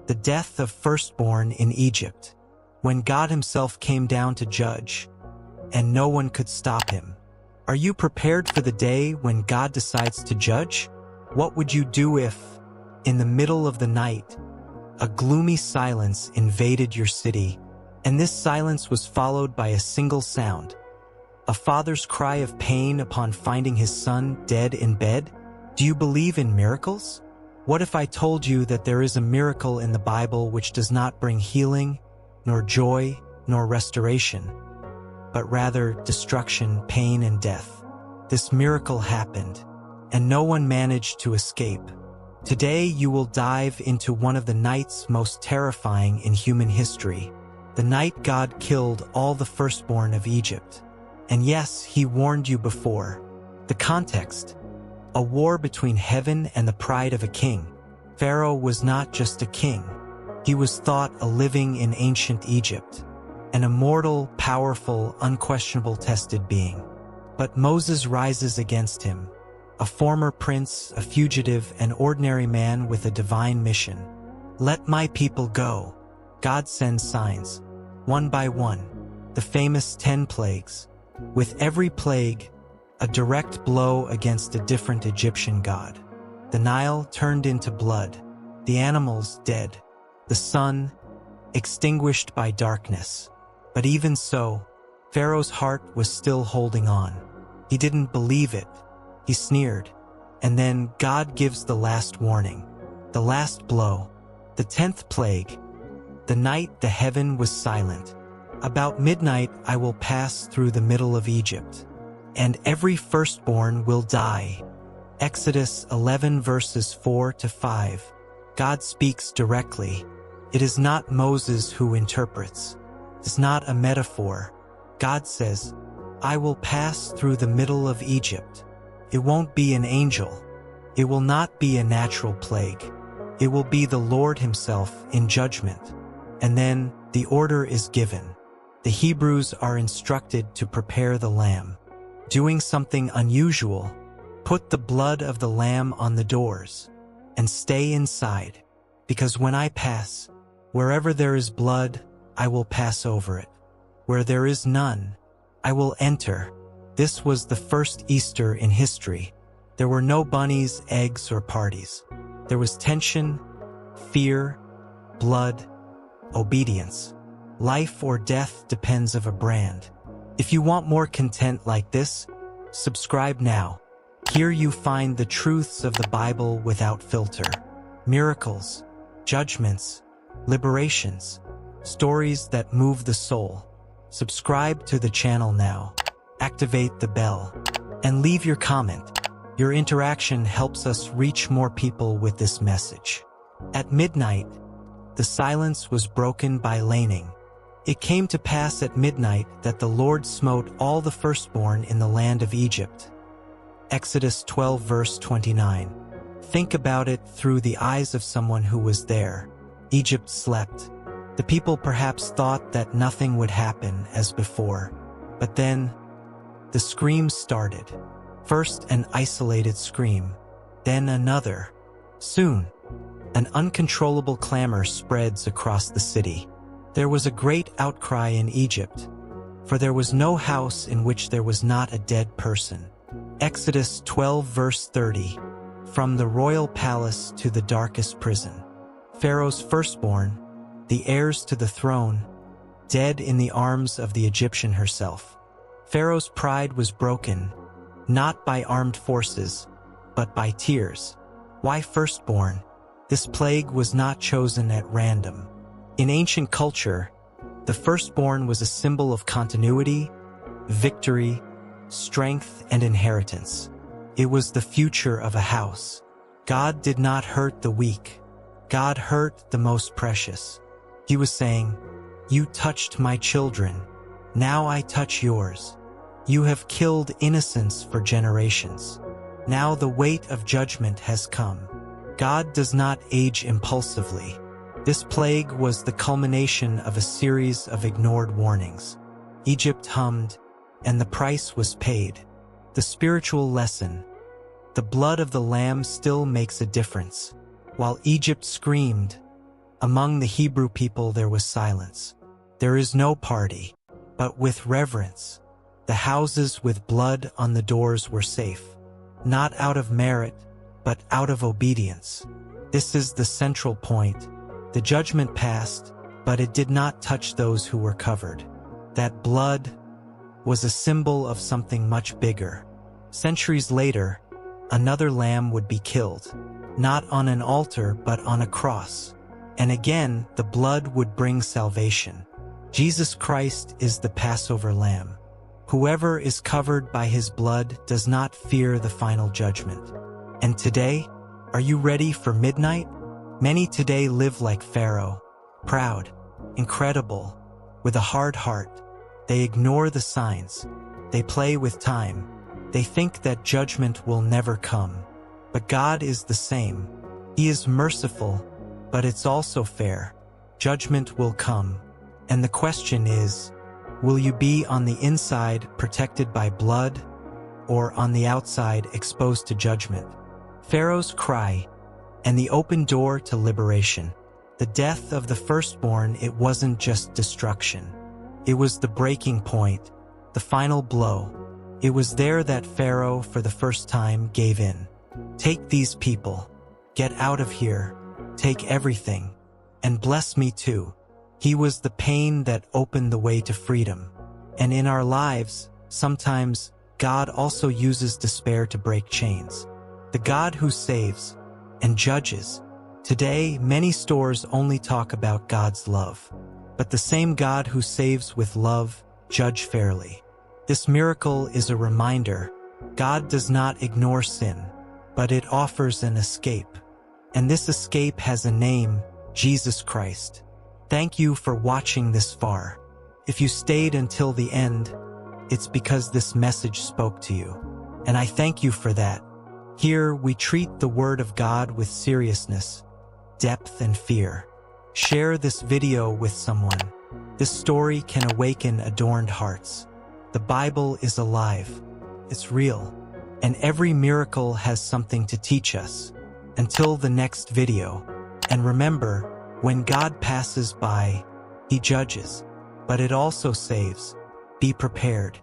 the death of firstborn in Egypt, when God himself came down to judge, and no one could stop him. Are you prepared for the day when God decides to judge? What would you do if, in the middle of the night, a gloomy silence invaded your city, and this silence was followed by a single sound, a father's cry of pain upon finding his son dead in bed? Do you believe in miracles? What if I told you that there is a miracle in the Bible which does not bring healing, nor joy, nor restoration, but rather destruction, pain, and death? This miracle happened, and no one managed to escape. Today you will dive into one of the nights most terrifying in human history, the night God killed all the firstborn of Egypt. And yes, he warned you before. The context: a war between heaven and the pride of a king. Pharaoh was not just a king. He was thought a living in ancient Egypt, an immortal, powerful, unquestionable tested being. But Moses rises against him, a former prince, a fugitive, an ordinary man with a divine mission. Let my people go. God sends signs, one by one, the famous 10 plagues. With every plague, a direct blow against a different Egyptian god. The Nile turned into blood, the animals dead, the sun extinguished by darkness. But even so, Pharaoh's heart was still holding on. He didn't believe it. He sneered. And then God gives the last warning, the last blow, the 10th plague. The night the heaven was silent. About midnight I will pass through the middle of Egypt, and every firstborn will die. Exodus 11 verses 4 to 5. God speaks directly. It is not Moses who interprets. It's not a metaphor. God says, I will pass through the middle of Egypt. It won't be an angel. It will not be a natural plague. It will be the Lord himself in judgment. And then the order is given. The Hebrews are instructed to prepare the lamb. Doing something unusual, put the blood of the lamb on the doors, and stay inside, because when I pass, wherever there is blood, I will pass over it. Where there is none, I will enter. This was the first Easter in history. There were no bunnies, eggs, or parties. There was tension, fear, blood, obedience. Life or death depends of a brand. If you want more content like this, subscribe now. Here you find the truths of the Bible without filter. Miracles, judgments, liberations, stories that move the soul. Subscribe to the channel now. Activate the bell and leave your comment. Your interaction helps us reach more people with this message. At midnight, the silence was broken by laning. It came to pass at midnight that the Lord smote all the firstborn in the land of Egypt. Exodus 12 verse 29. Think about it through the eyes of someone who was there. Egypt slept. The people perhaps thought that nothing would happen as before. But then, the screams started. First an isolated scream, then another. Soon, an uncontrollable clamor spreads across the city. There was a great outcry in Egypt, for there was no house in which there was not a dead person. Exodus 12 verse 30. From the royal palace to the darkest prison. Pharaoh's firstborn, the heirs to the throne, dead in the arms of the Egyptian herself. Pharaoh's pride was broken, not by armed forces, but by tears. Why firstborn? This plague was not chosen at random. In ancient culture, the firstborn was a symbol of continuity, victory, strength, and inheritance. It was the future of a house. God did not hurt the weak. God hurt the most precious. He was saying, you touched my children. Now I touch yours. You have killed innocence for generations. Now the weight of judgment has come. God does not age impulsively. This plague was the culmination of a series of ignored warnings. Egypt hummed, and the price was paid. The spiritual lesson: the blood of the lamb still makes a difference. While Egypt screamed, Among the Hebrew people there was silence. There is no party, but with reverence. The houses with blood on the doors were safe, not out of merit, but out of obedience. This is the central point. The judgment passed, but it did not touch those who were covered. That blood was a symbol of something much bigger. Centuries later, another lamb would be killed, not on an altar but on a cross. And again, the blood would bring salvation. Jesus Christ is the Passover lamb. Whoever is covered by his blood does not fear the final judgment. And today, are you ready for midnight? Many today live like Pharaoh, proud, incredible, with a hard heart. They ignore the signs. They play with time. They think that judgment will never come. But God is the same. He is merciful, but it's also fair. Judgment will come. And the question is, will you be on the inside protected by blood, or on the outside exposed to judgment? Pharaoh's cry, and the open door to liberation. The death of the firstborn, it wasn't just destruction. It was the breaking point, the final blow. It was there that Pharaoh, for the first time, gave in. Take these people. Get out of here. Take everything. And bless me too. He was the pain that opened the way to freedom. And in our lives, sometimes, God also uses despair to break chains. The God who saves and judges. Today, many stores only talk about God's love. But the same God who saves with love, judge fairly. This miracle is a reminder. God does not ignore sin, but it offers an escape. And this escape has a name, Jesus Christ. Thank you for watching this far. If you stayed until the end, it's because this message spoke to you. And I thank you for that. Here, we treat the Word of God with seriousness, depth, and fear. Share this video with someone. This story can awaken adorned hearts. The Bible is alive. It's real. And every miracle has something to teach us. Until the next video. And remember, when God passes by, He judges. But it also saves. Be prepared.